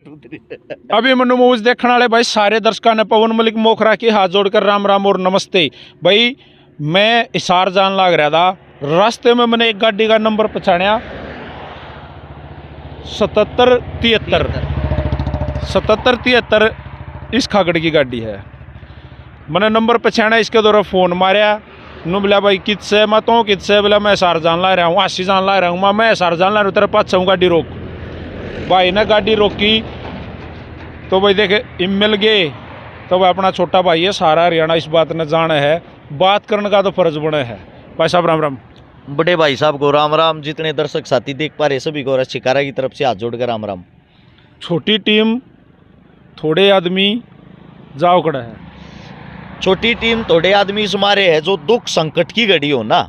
अभी मनु मूवीज देखने वाले भाई सारे दर्शकों ने पवन मलिक मोखरा की हाथ जोड़कर राम राम और नमस्ते। भाई मैं इशार जान लग रहा था, रास्ते में मैंने एक गाड़ी का नंबर पहचाना 7773 इस खागड़ की गाड़ी है। मैंने नंबर पहचाना, इसके द्वारा फ़ोन मारा नु बोला भाई किससे मैं तो किससे बोला मैं इशार जान ला रहा हूँ, आशी जान ला रहा हूँ, मैं इशार जान ला रहा हूँ, तेरे पास हूँ, गाड़ी रोक। भाई ने गाड़ी रोकी तो भाई देखे इम मिल गए। तो भाई अपना छोटा भाई है, सारा हरियाणा इस बात ने जाना है, बात करने का तो फर्ज बने है। भाई साहब राम राम। बड़े भाई साहब को राम राम। जितने दर्शक साथी देख पा रहे सभी को शिकारा की तरफ से हाथ जोड़कर राम राम। छोटी टीम थोड़े आदमी जाओ खड़ा है। छोटी टीम थोड़े आदमी सुमारे है। जो दुख संकट की घड़ी हो ना,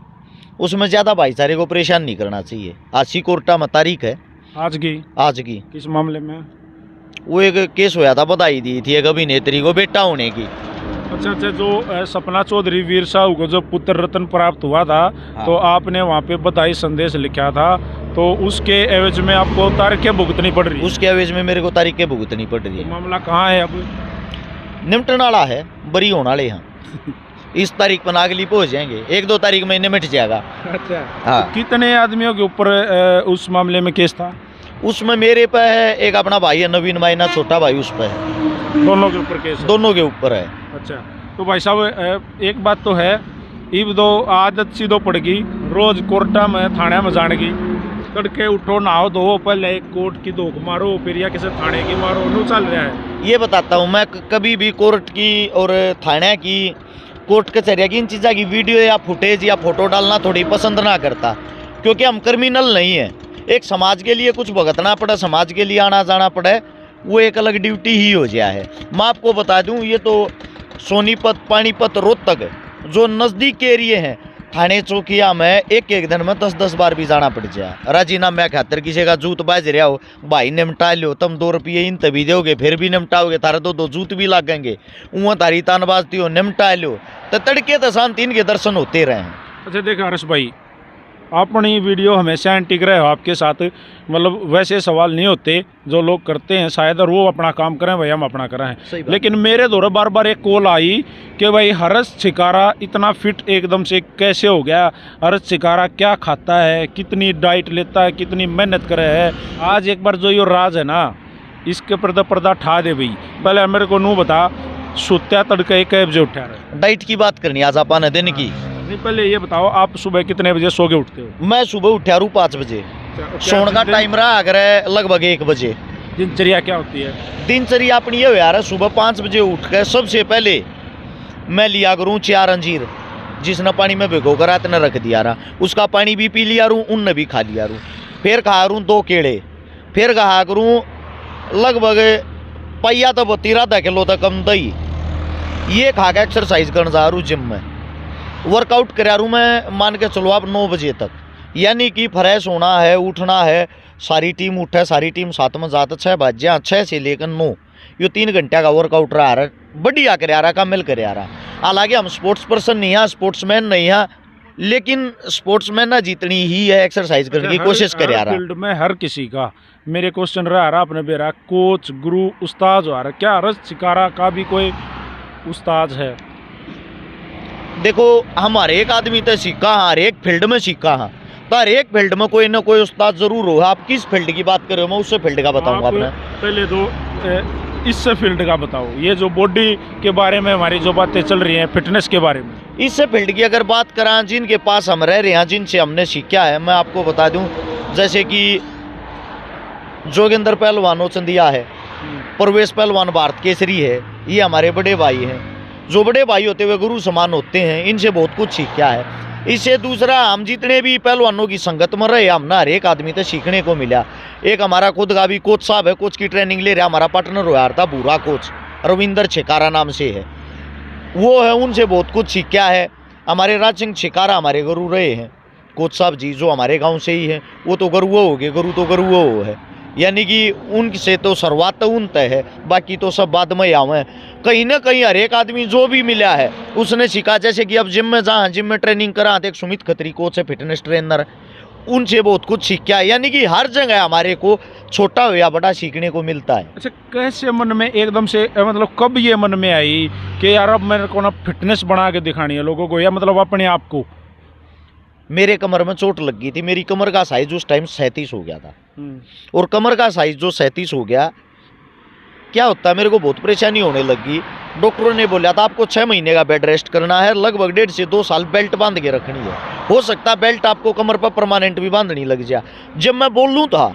उसमें ज़्यादा भाईचारे को परेशान नहीं करना चाहिए। आज कोर्टा में तारीख है आज की किस मामले में? वो एक केस हुआ था, बधाई दी थी एक अभिनेत्री को बेटा होने की। अच्छा, जो सपना चौधरी वीर साहू को जो पुत्र रत्न प्राप्त हुआ था, हाँ। तो आपने वहाँ पे बधाई संदेश लिखा था, तो उसके एवज में आपको तारीखें भुगतनी पड़ रही है? उसके एवज में मेरे को तारीखें भुगतनी पड़ रही है। तो मामला कहाँ है अब? निपटने वाला है, बरी होने वाले हैं। इस तारीख पर अगली पहुँच जाएंगे, 1-2 तारीख में निपट जाएगा। अच्छा, हाँ। तो कितने आदमियों के ऊपर उस मामले में केस था? उसमें मेरे पे है, एक अपना भाई है नवीन मायना, छोटा भाई उस पे है। दोनों के ऊपर केस है? दोनों के ऊपर है। अच्छा, तो भाई साहब एक बात तो है, इब दो आदत सीधो पड़गी रोज कोर्टा में थाने में जाने की। तड़के उठो नहाओ धो, पहले एक कोर्ट की धोख मारो, फिर या किसी थाने की मारो, नो चल रहा है। ये बताता हूँ मैं, कभी भी कोर्ट की और थाने की, कोर्ट कचहरिया की इन चीज़ों की वीडियो या फुटेज या फोटो डालना थोड़ी पसंद ना करता, क्योंकि हम क्रिमिनल नहीं है। एक समाज के लिए कुछ भुगतना पड़े, समाज के लिए आना जाना पड़े, वो एक अलग ड्यूटी ही हो गया है। मैं आपको बता दूं, ये तो सोनीपत, पानीपत, रोहतक जो नज़दीक के एरिए हैं, थाने चौकिया में एक दिन में 10-10 बार भी जाना पड़ जाए। राजीनामा खातर किसी का जूत बाज रहा हो, भाई निमटा लो, तुम 2 रुपये इन तभी दोगे, फिर भी निमटाओगे, थारा 2 जूत भी लागेंगे, उँ तारी तान बाजती हो, निमटा लो, तो तड़के तो शांति इनके दर्शन होते रहे हैं। अच्छा देखा हर्ष भाई, अपनी वीडियो हमेशा एंटिक रहे हो आपके साथ, मतलब वैसे सवाल नहीं होते जो लोग करते हैं शायद, और वो अपना काम करें, भाई हम अपना करें। लेकिन मेरे द्वारा बार बार एक कॉल आई कि भाई हर्ष शिकारा इतना फिट एकदम से कैसे हो गया, हर्ष शिकारा क्या खाता है, कितनी डाइट लेता है, कितनी मेहनत करे है। आज एक बार जो ये राज है ना, इसके पर्दा ठा दे भाई। पहले मेरे को नू बता, सुत्या तड़के कैब से उठा रहे? डाइट की बात करनी आज आप दिन की। नहीं, पहले ये बताओ आप सुबह कितने बजे सो के उठते हो? मैं सुबह उठा रू 5 बजे। सोने का टाइम रहा अगर लगभग 1 बजे। दिनचर्या क्या होती है? दिनचर्या अपनी ये यार, सुबह 5 बजे उठ कर सबसे पहले मैं लिया करूँ 4 अंजीर, जिसने पानी में भिगो कर रात ने रख दिया रहा, उसका पानी भी पी लिया रू, उनने भी खा लिया रू। फिर खा रू 2 केले, फिर खा करूँ लगभग पहिया तो 13 किलो तक कम दही। ये खा के एक्सरसाइज करने जा रू जिम में, वर्कआउट करा रू मैं, मान के चलो आप 9 बजे तक, यानी कि फ्रेश होना है, उठना है, सारी टीम उठे, सारी टीम साथ में जाता 6 बजे, 6 से लेकर 9, ये 3 घंटे का वर्कआउट रहा है, बढ़िया कर रहा, कमिल कर रहा। हालांकि हम स्पोर्ट्स पर्सन नहीं है, स्पोर्ट्समैन नहीं है, लेकिन स्पोर्ट्समैन ना जितनी ही है एक्सरसाइज करने की कोशिश कर रहा। फील्ड में हर किसी का मेरे क्वेश्चन रहा अपने बेरा, कोच, गुरु, उस्ताद हो रहा, क्या हर्ष शिकारा का भी कोई उस्ताद है? देखो हमारे एक आदमी तो सीखा, हर एक फील्ड में सीखा है, तो हर एक फील्ड में कोई ना कोई उस्ताद जरूर हो। आप किस फील्ड की बात कर रहे हो, मैं उससे फील्ड का बताऊंगा आपने। पहले तो इससे फील्ड का बताओ, ये जो बॉडी के बारे में हमारी जो बातें चल रही हैं, फिटनेस के बारे में, इससे फील्ड की अगर बात करें, जिनके पास हम रह रहे हैं, जिनसे हमने सीखा है, मैं आपको बता दूं, जैसे कि जोगिंदर पहलवान चंदिया है, प्रवेश पहलवान भारत केसरी है, ये हमारे बड़े भाई हैं। जो बड़े भाई होते हुए गुरु समान होते हैं, इनसे बहुत कुछ सीखा है। इससे दूसरा, हम जितने भी पहलवानों की संगत में रहे, हमने हर एक आदमी से सीखने को मिला। एक हमारा खुद का भी कोच साहब है, कोच की ट्रेनिंग ले रहा, हमारा पार्टनर हो यार था, बुरा कोच रविंदर छिकारा नाम से है, वो है, उनसे बहुत कुछ सीखा है। हमारे राज सिंह छिकारा हमारे गुरु रहे हैं, कोच साहब जी, जो हमारे गाँव से ही है, वो तो गुरुआ हो गए, गुरु तो गुरुआ हो है, यानी कि उनसे तो शुरुआत तो उन तय है, बाकी तो सब बाद में आवे। कहीं ना कहीं हर एक आदमी जो भी मिला है उसने सीखा। जैसे कि अब जिम में जहाँ जिम में ट्रेनिंग करा, एक सुमित खत्री कोच है, फिटनेस ट्रेनर, उनसे बहुत कुछ सीख के आए। यानी कि हर जगह हमारे को छोटा हो या बड़ा सीखने को मिलता है। अच्छा, कैसे मन में एकदम से मतलब कब ये मन में आई कि यार अब मेरे को ना फिटनेस बना के दिखानी है लोगों को, या मतलब अपने आप को? मेरे कमर में चोट लग गई थी। मेरी कमर का साइज उस टाइम 37 हो गया था, और कमर का साइज जो 37 हो गया, क्या होता है, मेरे को बहुत परेशानी होने लगी। डॉक्टरों ने बोला था आपको 6 महीने का बेड रेस्ट करना है, लगभग 1.5 से 2 साल बेल्ट बांध के रखनी है। हो सकता है बेल्ट आपको कमर पर परमानेंट भी बांधनी लग जाए। जब मैं बोलूँ था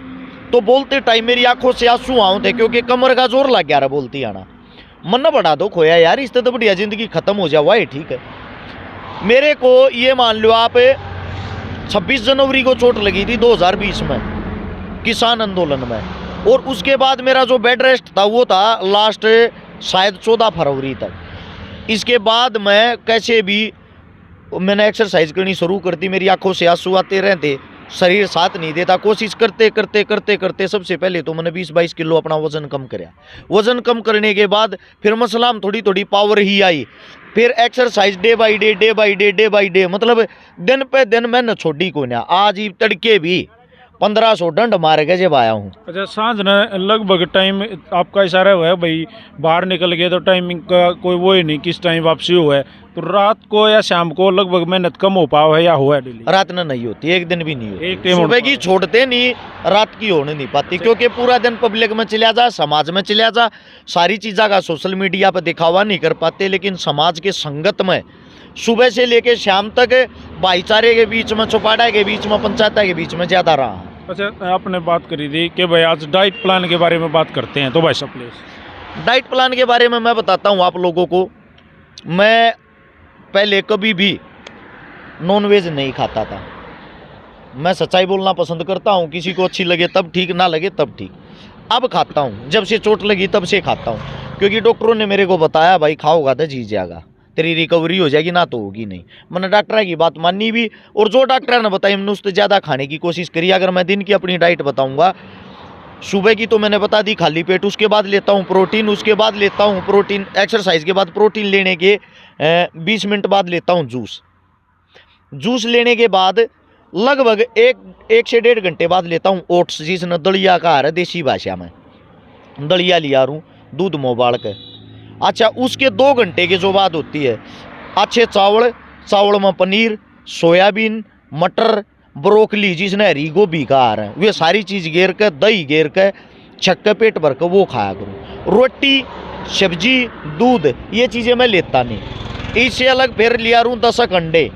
तो बोलते टाइम मेरी आंखों से आंसू आऊँ थे, क्योंकि कमर का जोर लग गया रहा बोलती आना। मन बढ़ा दो खोया यार, इससे तो बढ़िया जिंदगी खत्म हो जाए, वही ठीक है। मेरे को ये मान लो आप 26 जनवरी को चोट लगी थी 2020 में किसान आंदोलन में, और उसके बाद मेरा जो बेड रेस्ट था वो था लास्ट शायद 14 फरवरी तक। इसके बाद मैं कैसे भी मैंने एक्सरसाइज करनी शुरू कर दी। मेरी आंखों से आंसू आते रहते, शरीर साथ नहीं देता। कोशिश करते करते करते करते सबसे पहले तो मैंने 20-22 किलो अपना वजन कम कराया। वजन कम करने के बाद फिर मसला में थोड़ी थोड़ी पावर ही आई। फिर exercise day by day day by day day by day, मतलब दिन पे दिन मैंने छोड़ी को ना। आज ही तड़के भी 1500 डंड मार के जब आया हूँ। अच्छा, सांझ न लगभग टाइम आपका इशारा हुआ है भाई बाहर निकल गए तो टाइमिंग का कोई वो ही नहीं किस टाइम वापसी हुआ है, तो रात को या शाम को लगभग मेहनत कम हो पाओ है या हुआ है डेली? रात में नहीं होती, एक दिन भी नहीं होती। एक टाइम सुबह की छोड़ते नहीं, रात की होने नहीं पाती, क्योंकि पूरा दिन पब्लिक में चला जा, समाज में चला जा, सारी चीज़ों का सोशल मीडिया पर दिखावा नहीं कर पाते। लेकिन समाज के संगत में सुबह से लेकर शाम तक भाईचारे के बीच में, चौपाड़ा के बीच में, पंचायत के बीच में ज़्यादा रहा। अच्छा, आपने बात करी थी कि भाई आज डाइट प्लान के बारे में बात करते हैं, तो भाई साहब प्लीज डाइट प्लान के बारे में मैं बताता हूँ आप लोगों को। मैं पहले कभी भी नॉनवेज नहीं खाता था। मैं सच्चाई बोलना पसंद करता हूँ, किसी को अच्छी लगे तब ठीक, ना लगे तब ठीक। अब खाता हूँ, जब से चोट लगी तब से खाता हूँ, क्योंकि डॉक्टरों ने मेरे को बताया भाई खाओगा तो जी जाएगा, तेरी रिकवरी हो जाएगी, ना तो होगी नहीं। मैंने डॉक्टर की बात मानी भी, और जो डॉक्टर ने बताया हमने उससे ज़्यादा खाने की कोशिश करी। अगर मैं दिन की अपनी डाइट बताऊंगा, सुबह की तो मैंने बता दी खाली पेट, उसके बाद लेता हूँ प्रोटीन, उसके बाद लेता हूँ प्रोटीन एक्सरसाइज के बाद, प्रोटीन लेने के 20 मिनट बाद लेता हूँ जूस लेने के बाद लगभग एक से 1.5 घंटे बाद लेता हूँ ओट्स, जिसने दलिया कहा है देसी भाषा में। दलिया लिया रूँ दूध में उबाल के। अच्छा, उसके 2 घंटे के जो बात होती है अच्छे चावल में पनीर, सोयाबीन, मटर, ब्रोकली, जिसने हरी गोभी का आ रहा है, वे सारी चीज़ घेर के, दही घेर के, छक्के पेट भर के वो खाया करूँ। रोटी, सब्जी, दूध, ये चीज़ें मैं लेता नहीं। इससे अलग फिर लिया रूँ 10 अंडे,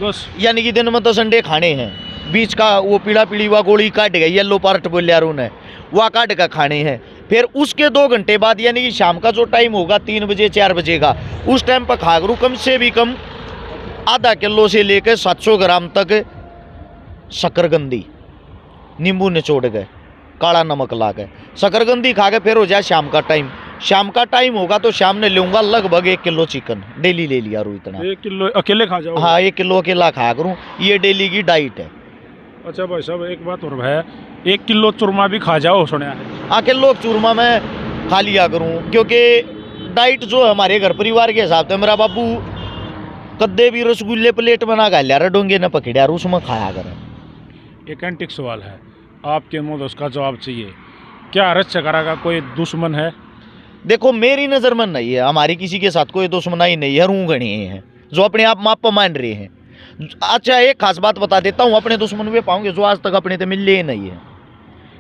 10, यानी कि दिन में 10 अंडे खाने हैं। बीच का वो पीला पीली हुआ गोली काट गई, येलो पार्ट बोलिया रूँ ने, वह काट कर खाने हैं। फिर उसके 2 घंटे बाद, यानी कि शाम का जो टाइम होगा 3 बजे 4 बजे का, उस टाइम पर खा करूँ कम से भी कम आधा किलो से लेकर 700 ग्राम तक शकरकंदी, नींबू निचोड़ के, काला नमक ला के शकरकंदी खा के फिर हो जाए शाम का टाइम। शाम का टाइम होगा तो शाम ने लूँगा लगभग 1 किलो चिकन, डेली ले लिया रू इतना। 1 किलो अकेले खा जाओ? हाँ, 1 किलो अकेला खाया करूँ, ये डेली की डाइट है। अच्छा भाई साहब, एक बात और है, 1 किलो चूरमा भी खा जाओ सुना है? हाँ, किलो चूरमा मैं खा लिया करूँ, क्योंकि डाइट जो है हमारे घर परिवार के हिसाब से, मेरा बाबू कद्दे भी रसगुल्ले प्लेट बना खा लिया रहा, डोंगे न पकड़िया उसमें खाया करें। एक एंटिक सवाल है, आपके मुँह उसका जवाब चाहिए। क्या हर्ष चकारा का कोई दुश्मन है? देखो, मेरी नज़र में नहीं है, हमारी किसी के साथ कोई दुश्मनाई नहीं है। रू गणी हैं जो अपने आप माप मान रहे हैं। अच्छा, एक खास बात बता देता हूँ, अपने दुश्मन वे पाऊंगे जो आज तक अपने से मिले ही नहीं है।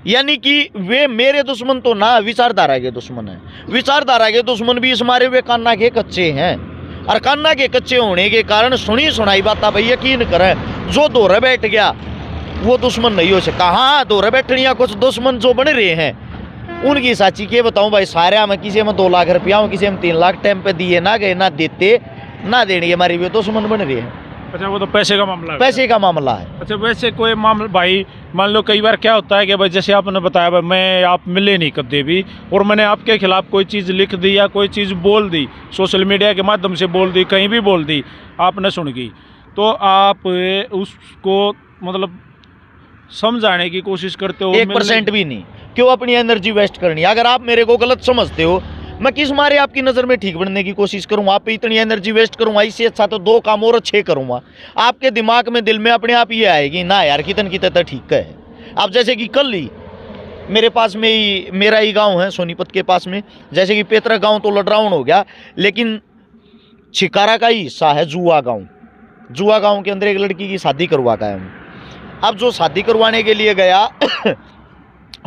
यानी कि वे मेरे दुश्मन तो ना, विचारधारा के दुश्मन है। विचारधारा के दुश्मन भी इस मारे वे कान्ना के कच्चे हैं, और कान्ना के कच्चे होने के कारण सुनी सुनाई बात भाई यकीन करें, जो दोहरे बैठ गया वो दुश्मन नहीं हो सकता। हाँ, दोहरे बैठनिया कुछ दुश्मन जो बन रहे हैं उनकी साची के बताऊं भाई, सारे में किसी में 2 लाख रुपया हूँ, किसी में 3 लाख टाइम पे दिए ना गए, ना देते ना देने, हमारे वे दुश्मन बन रहे हैं। अच्छा, वो तो पैसे का मामला है? पैसे का मामला है। अच्छा, वैसे कोई मामला भाई, मान लो कई बार क्या होता है कि भाई जैसे आपने बताया भाई, मैं आप मिले नहीं कद्दे भी, और मैंने आपके खिलाफ कोई चीज़ लिख दी या कोई चीज़ बोल दी, सोशल मीडिया के माध्यम से बोल दी, कहीं भी बोल दी, आपने सुन गई, तो आप उसको मतलब समझाने की कोशिश करते हो? 1% भी नहीं। क्यों अपनी एनर्जी वेस्ट करनी? अगर आप मेरे को गलत समझते हो, मैं किस मारे आपकी नज़र में ठीक बनने की कोशिश करूँ, आप पे इतनी एनर्जी वेस्ट करूँगा, इससे अच्छा तो 2 काम और अच्छे करूँगा। आपके दिमाग में दिल में अपने आप ये आएगी ना यार कितन की तक ठीक है। अब जैसे कि कल ही मेरे पास में ही मेरा ही गांव है सोनीपत के पास में, जैसे कि पेतरा गांव तो लड़राउन हो गया, लेकिन छिकारा का ही हिस्सा है जुआ गांव। जुआ गांव के अंदर एक लड़की की शादी करवा का है। अब जो शादी करवाने के लिए गया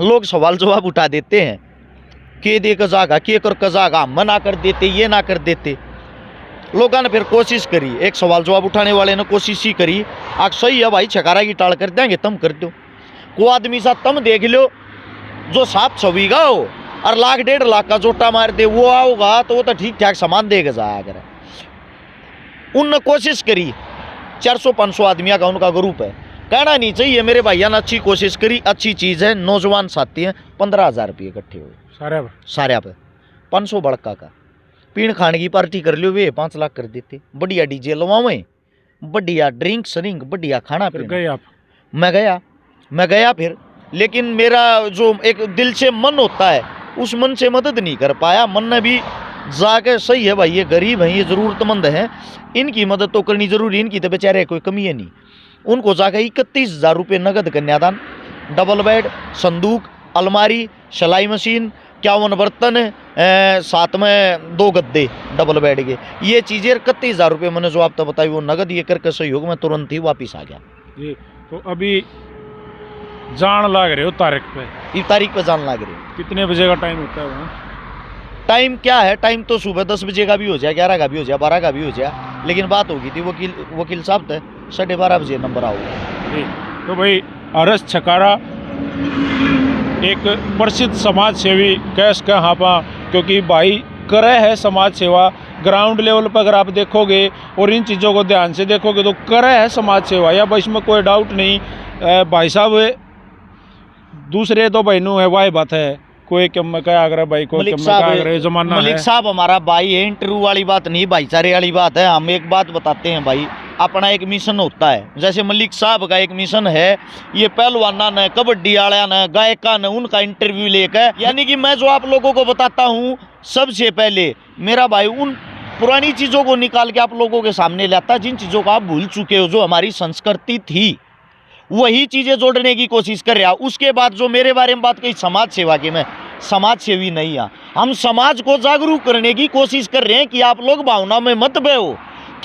लोग सवाल जवाब उठा देते हैं के दे कजागा के कर कजागा, मना कर देते, ये ना कर देते। लोगों ने फिर कोशिश करी, एक सवाल जवाब उठाने वाले ने कोशिश ही करी, आग सही है भाई छकारा की टाल कर देंगे, तुम कर दो। को आदमी सा तुम देख लो जो साफ छवीगा हो और 1 डेढ़ लाख का जोटा मार दे, वो आओगा तो वो तो ठीक ठाक सामान देगा जाया अगर। उनने कोशिश करी, 400-500 आदमियों का उनका ग्रुप है, कहना नहीं चाहिए मेरे भैया ने अच्छी कोशिश करी, अच्छी चीज़ है, नौजवान साथी हैं। 15,000 रुपये इकट्ठे हुए सारे पे 500 बड़का का पीण खाने की पार्टी कर लियो, वे 5 लाख कर देते। बढ़िया डीजे लवावे, बढ़िया ड्रिंक श्रिंक, बढ़िया खाना पीना। मैं गया फिर, लेकिन मेरा जो एक दिल से मन होता है उस मन से मदद नहीं कर पाया। मन ने भी जाके सही है भाई ये गरीब हैं, ये ज़रूरतमंद हैं, इनकी मदद तो करनी जरूरी, इनकी तो बेचारे कोई कमी है नहीं। उनको जाके 31,000 रुपये नगद कन्यादान, डबल बेड, संदूक, अलमारी, सिलाई मशीन, 51 बर्तन, साथ में 2 गद्दे डबल बेड के, ये चीज़ें 31,000 रुपये मैंने जो आप तो बताई वो नगद ये करके सहयोग में तुरंत ही वापस आ गया। जी तो अभी जान लग रहे हो तारीख पे, इस तारीख पे जान लग रहे हो। कितने बजे का टाइम होता है वहाँ? टाइम क्या है, टाइम तो सुबह 10 बजे का भी हो जाए, 11 का भी हो जाए, 12 का भी हो जाए, लेकिन बात होगी थी वकील साहब थे 12:30 बजे नंबर आओगे। जी तो भाई अरस छकारा एक प्रसिद्ध समाज सेवी कैस का हाँ पा, क्योंकि भाई करे है समाज सेवा ग्राउंड लेवल पर। अगर आप देखोगे और इन चीज़ों को ध्यान से देखोगे तो करे है समाज सेवा, या भाई इसमें कोई डाउट नहीं। भाई साहब दूसरे तो बहनों है वाह बात है, कोई कम क्या अगर भाई को जमाना मलिक साहब हमारा भाई है, इंटरव्यू वाली बात नहीं भाईचारे वाली बात है। हम एक बात बताते हैं भाई, अपना एक मिशन होता है, जैसे मलिक साहब का एक मिशन है, ये पहलवाना ने, कबड्डी वाला ने, गायका ने, उनका इंटरव्यू लेकर, यानी कि मैं जो आप लोगों को बताता हूँ सबसे पहले मेरा भाई उन पुरानी चीज़ों को निकाल के आप लोगों के सामने लाता है, जिन चीज़ों को आप भूल चुके हो, जो हमारी संस्कृति थी वही चीज़ें जोड़ने की कोशिश कर रहा। उसके बाद जो मेरे बारे में बात कही समाज सेवा की, मैं समाज सेवी नहीं है, हम समाज को जागरूक करने की कोशिश कर रहे हैं कि आप लोग भावना में मत बहो,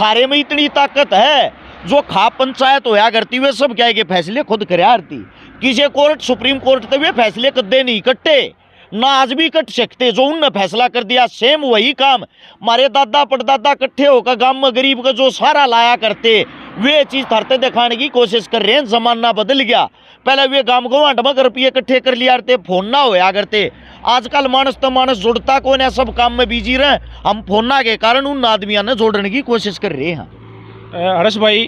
थारे में इतनी ताकत है, जो खाप पंचायत होया करती वे सब क्या है कि फैसले खुद करे आरती, किसी कोर्ट सुप्रीम कोर्ट तक वे फैसले कदे नहीं कट्टे, ना आज भी कट सकते। जो उनने फैसला कर दिया सेम वही काम हमारे दादा परदादा इकट्ठे होकर गांव में गरीब का जो सारा लाया करते, वे चीज़ थरते दिखाने की कोशिश कर रहे हैं। जमाना बदल गया, पहले वे गांव गवांड में रुपये इकट्ठे कर लिया करते, फोन ना होया करते। आजकल मानस तो मानस जुड़ता कौन है, सब काम में बिजी रहे, हम फोना के कारण उन आदमियों ने जोड़ने की कोशिश कर रहे हैं। हर्ष भाई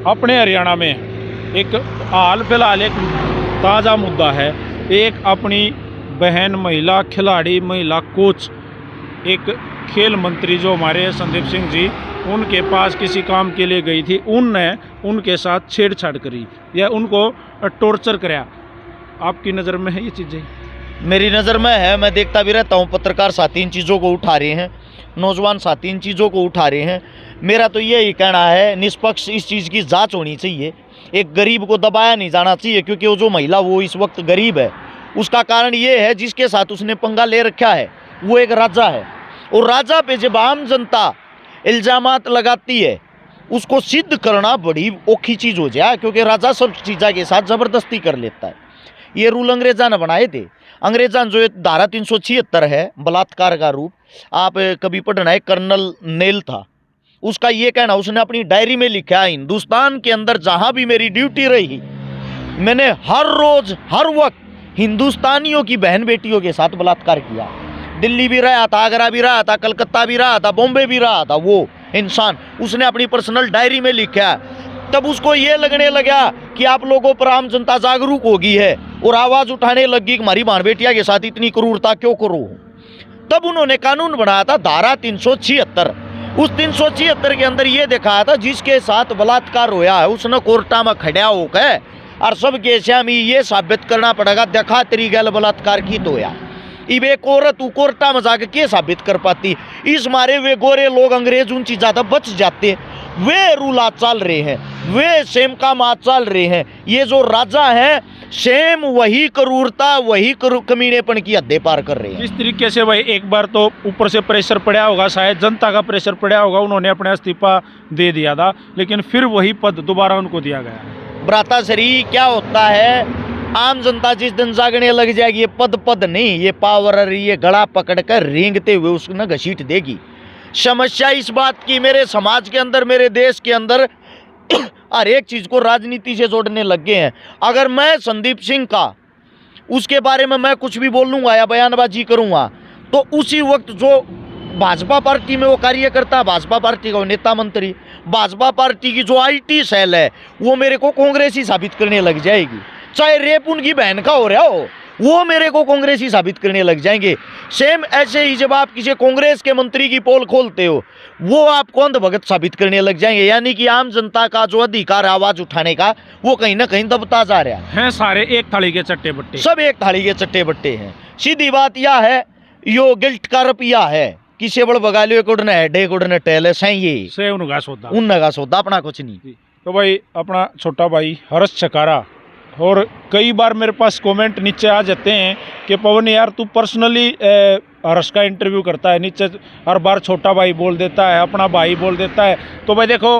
अपने हरियाणा में एक हाल फिलहाल एक ताज़ा मुद्दा है, एक अपनी बहन महिला खिलाड़ी, महिला कोच, एक खेल मंत्री जो हमारे संदीप सिंह जी, उनके पास किसी काम के लिए गई थी, उनने उनके साथ छेड़छाड़ करी या उनको टॉर्चर कराया। आपकी नज़र में है ये चीज़ें? मेरी नज़र में है, मैं देखता भी रहता हूँ, पत्रकार साथी इन चीज़ों को उठा रहे हैं, नौजवान साथी इन चीज़ों को उठा रहे हैं। मेरा तो यही कहना है निष्पक्ष इस चीज़ की जांच होनी चाहिए, एक गरीब को दबाया नहीं जाना चाहिए, क्योंकि वो जो महिला वो इस वक्त गरीब है, उसका कारण ये है जिसके साथ उसने पंगा ले रखा है वो एक राजा है, और राजा पे जब आम जनता इल्ज़ामात लगाती है उसको सिद्ध करना बड़ी औखी चीज़ हो जाए, क्योंकि राजा सब चीज़ों के साथ ज़बरदस्ती कर लेता है। ये रूल अंग्रेज़ा ने बनाए थे, अंग्रेज़ा जो धारा 376 है बलात्कार का रूप, आप कभी पढ़ना है, कर्नल नेल था, उसका ये कहना, उसने अपनी डायरी में लिखा, हिंदुस्तान के अंदर जहाँ भी मेरी ड्यूटी रही मैंने हर रोज़ हर वक्त हिंदुस्तानियों की बहन बेटियों के साथ बलात्कार किया। दिल्ली भी रहा था, आगरा भी रहा था, कलकत्ता भी रहा था, बॉम्बे भी रहा था, वो इंसान उसने अपनी पर्सनल डायरी में लिखा। तब उसको ये लगने लगा कि आप लोगों पर आम जनता जागरूक हो गई है और आवाज़ उठाने लगी कि हमारी बहन बेटिया के साथ इतनी क्रूरता क्यों करो। तब उन्होंने कानून बनाया था धारा 376। उस 376 के अंदर ये दिखाया था जिसके साथ बलात्कार होया है उसने कोर्टा में खड़ा होकर और सब के श्यामी ये साबित करना पड़ेगा देखा तेरी गैल बलात्कार की तो या। इब एक औरत कोर्टा में जाके के साबित कर पाती? इस मारे वे गोरे लोग अंग्रेज उन चीज ज्यादा बच जाते, वे रूल आज चल रहे हैं, वे सेम काम आज चल रहे हैं। ये जो राजा हैं सेम वही क्रूरता, वही कमीनेपन की हदें पार कर रहे हैं। इस तरीके से भाई एक बार तो ऊपर से प्रेशर पड़ा होगा, शायद जनता का प्रेशर पड़ा होगा, उन्होंने अपना इस्तीफा दे दिया था, लेकिन फिर वही पद दोबारा उनको दिया गया। भ्राताश्री क्या होता है, आम जनता जिस दिन जागने लग जाएगी, ये पद नहीं, ये पावर, ये गला पकड़कर रेंगते हुए उसको घसीट देगी। समस्या इस बात की मेरे समाज के अंदर, मेरे देश के अंदर हर एक चीज को राजनीति से जोड़ने लग गए हैं। अगर मैं संदीप सिंह का उसके बारे में मैं कुछ भी बोलूंगा या बयानबाजी करूंगा तो उसी वक्त जो भाजपा पार्टी में वो कार्यकर्ता, भाजपा पार्टी का नेता मंत्री, भाजपा पार्टी की जो IT सेल है वो मेरे को कांग्रेसी साबित करने लग जाएगी। चाहे रेप उनकी बहन का हो रहा हो, वो मेरे को कांग्रेसी साबित करने लग जाएंगे। सेम ऐसे ही जब आप किसी कांग्रेस के मंत्री की पोल खोलते हो, वो आपको अंधभगत साबित करने लग जाएंगे। यानी कि आम जनता का जो अधिकार आवाज उठाने का, वो कहीं ना कहीं दबता जा रहा है। सारे एक थाली के चट्टे बट्टे, सब एक थाली के चट्टे बट्टे हैं। सीधी बात यह है, यो गिल्ट का रुपया है, किसे बड़ बगा लियो, एक उड़ने हेड, एक उड़ने टेल है, सही ये से उनका सौदा, उनका सौदा, अपना कुछ नहीं। तो भाई अपना छोटा भाई हर्ष छकारा, और कई बार मेरे पास कमेंट नीचे आ जाते हैं कि पवन यार तू पर्सनली हर्ष का इंटरव्यू करता है, नीचे हर बार छोटा भाई बोल देता है, अपना भाई बोल देता है। तो भाई देखो,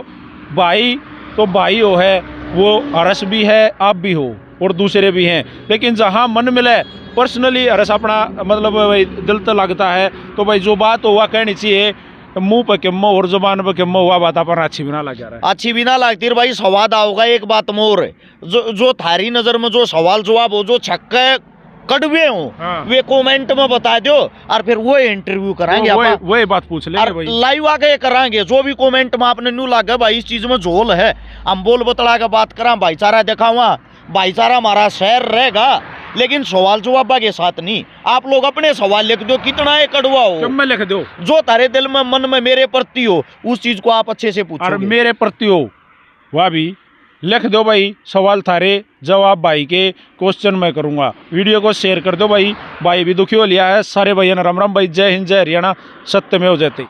भाई तो भाई हो है, वो हर्ष भी है, आप भी हो और दूसरे भी हैं, लेकिन जहाँ मन मिले पर्सनली हर्ष अपना मतलब भाई दिल तो लगता है। तो भाई जो बात हुआ कहनी चाहिए, मुंह पे किम्मो और जुबान पे किम्मो हुआ बात अपन अच्छी भी ना लग जा रहा है, अच्छी भी ना लगती भाई। सवाद आओगा एक बात मोर, जो थारी नजर में जो सवाल जवाब हो, जो छक्के कड़वे हो, हाँ। वे कमेंट में बता दो और फिर वो इंटरव्यू कराएंगे, वही बात पूछ लेंगे भाई, लाइव आके कराएंगे। जो भी कमेंट में आपने न्यू लगा भाई इस चीज में झोल है, हम बोल बतला के बात करा, भाईचारा दिखावा, भाईचारा हमारा शहर रहेगा, लेकिन सवाल जवाब के साथ नहीं। आप लोग अपने सवाल लिख दो, कितना है कड़वा हो, में लिख दो, जो तारे दिल में मन में मेरे प्रति हो उस चीज को आप अच्छे से पूछो। और मेरे प्रति हो वह भी लिख दो भाई, सवाल थारे जवाब भाई के क्वेश्चन मैं करूंगा। वीडियो को शेयर कर दो भाई, भाई भी दुखी हो लिया है। सारे भैया राम राम भाई, जय हिंद, जय हरियाणा, सत्य में हो जाते।